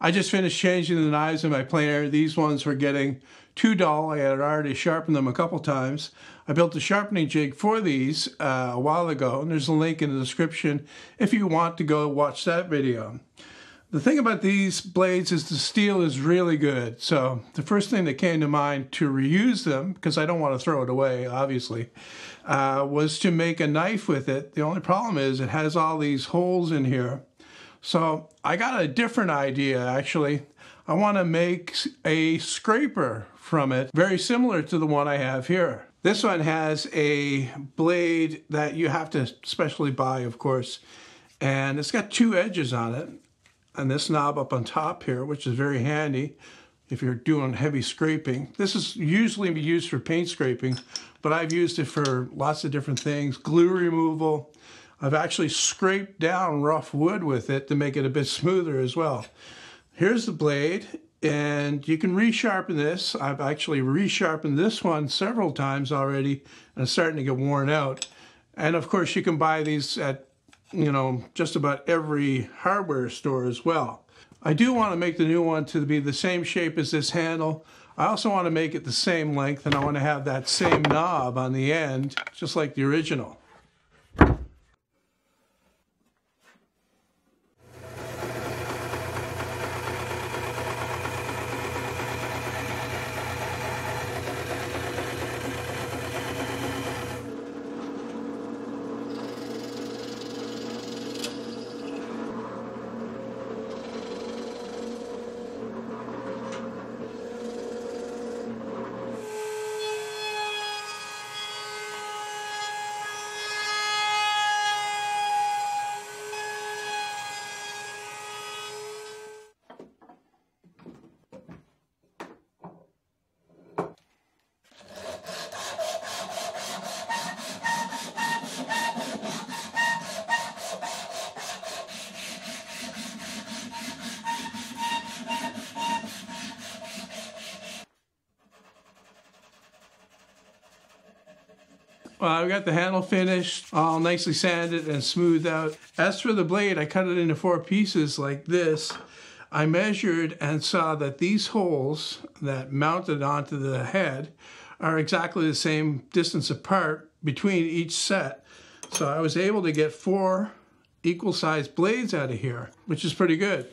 I just finished changing the knives in my planer. These ones were getting too dull. I had already sharpened them a couple times. I built a sharpening jig for these a while ago, and there's a link in the description if you want to go watch that video. The thing about these blades is the steel is really good. So the first thing that came to mind to reuse them, because I don't want to throw it away, obviously, was to make a knife with it. The only problem is it has all these holes in here. So I got a different idea, actually. I want to make a scraper from it, very similar to the one I have here. This one has a blade that you have to specially buy, of course, and it's got two edges on it. And this knob up on top here, which is very handy if you're doing heavy scraping. This is usually used for paint scraping, but I've used it for lots of different things. Glue removal. I've actually scraped down rough wood with it to make it a bit smoother as well. Here's the blade, and you can resharpen this. I've actually resharpened this one several times already, and it's starting to get worn out. And of course, you can buy these at just about every hardware store as well. I do want to make the new one to be the same shape as this handle. I also want to make it the same length, and I want to have that same knob on the end, just like the original. Well, I've got the handle finished, all nicely sanded and smoothed out. As for the blade, I cut it into 4 pieces like this. I measured and saw that these holes that mounted onto the head are exactly the same distance apart between each set. So I was able to get 4 equal-sized blades out of here, which is pretty good.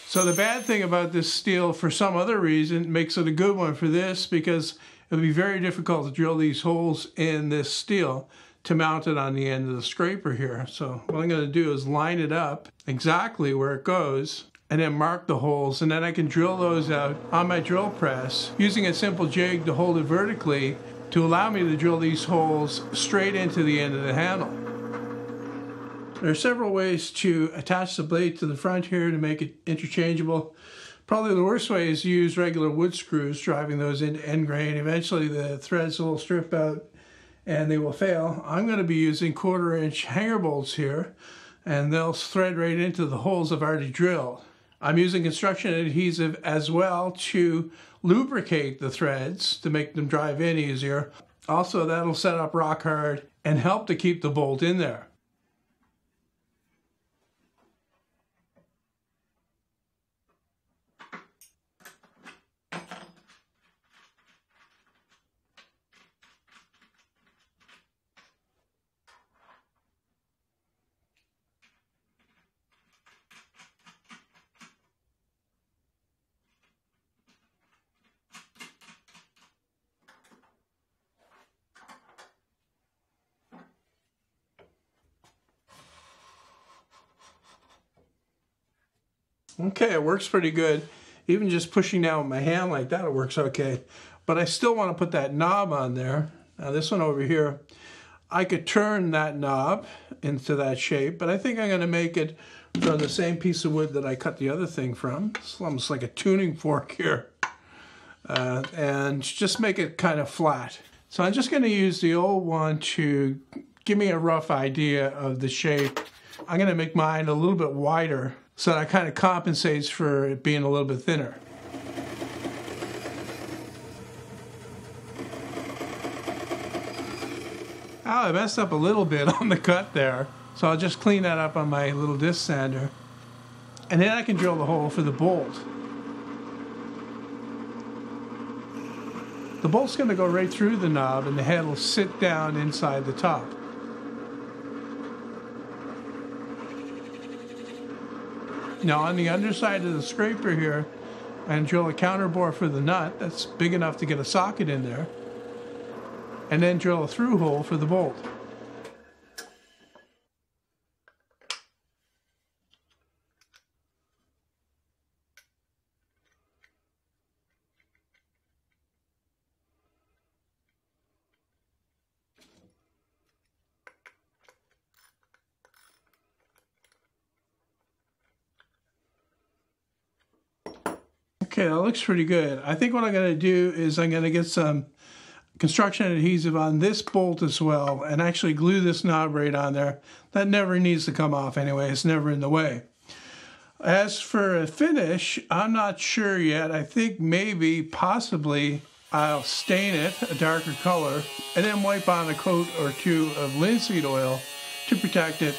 So the bad thing about this steel, for some other reason, makes it a good one for this, because it would be very difficult to drill these holes in this steel to mount it on the end of the scraper here. So what I'm going to do is line it up exactly where it goes and then mark the holes, and then I can drill those out on my drill press using a simple jig to hold it vertically to allow me to drill these holes straight into the end of the handle. There are several ways to attach the blade to the front here to make it interchangeable. Probably the worst way is to use regular wood screws, driving those into end grain. Eventually the threads will strip out and they will fail. I'm going to be using 1/4-inch hanger bolts here, and they'll thread right into the holes I've already drilled. I'm using construction adhesive as well to lubricate the threads to make them drive in easier. Also, that'll set up rock hard and help to keep the bolt in there. Okay, it works pretty good. Even just pushing down with my hand like that, it works okay. But I still want to put that knob on there. Now this one over here, I could turn that knob into that shape, but I think I'm going to make it from the same piece of wood that I cut the other thing from. It's almost like a tuning fork here. And just make it kind of flat. So I'm just going to use the old one to give me a rough idea of the shape I'm going to make mine a little bit wider so that kind of compensates for it being a little bit thinner. Oh, I messed up a little bit on the cut there, so I'll just clean that up on my little disc sander. And then I can drill the hole for the bolt. The bolt's going to go right through the knob and the head will sit down inside the top. Now on the underside of the scraper here, I'm going to drill a counterbore for the nut that's big enough to get a socket in there. And then drill a through hole for the bolt. Okay, that looks pretty good. I think what I'm going to do is I'm going to get some construction adhesive on this bolt as well and actually glue this knob right on there. That never needs to come off anyway. It's never in the way. As for a finish, I'm not sure yet. I think maybe, possibly, I'll stain it a darker color and then wipe on a coat or two of linseed oil to protect it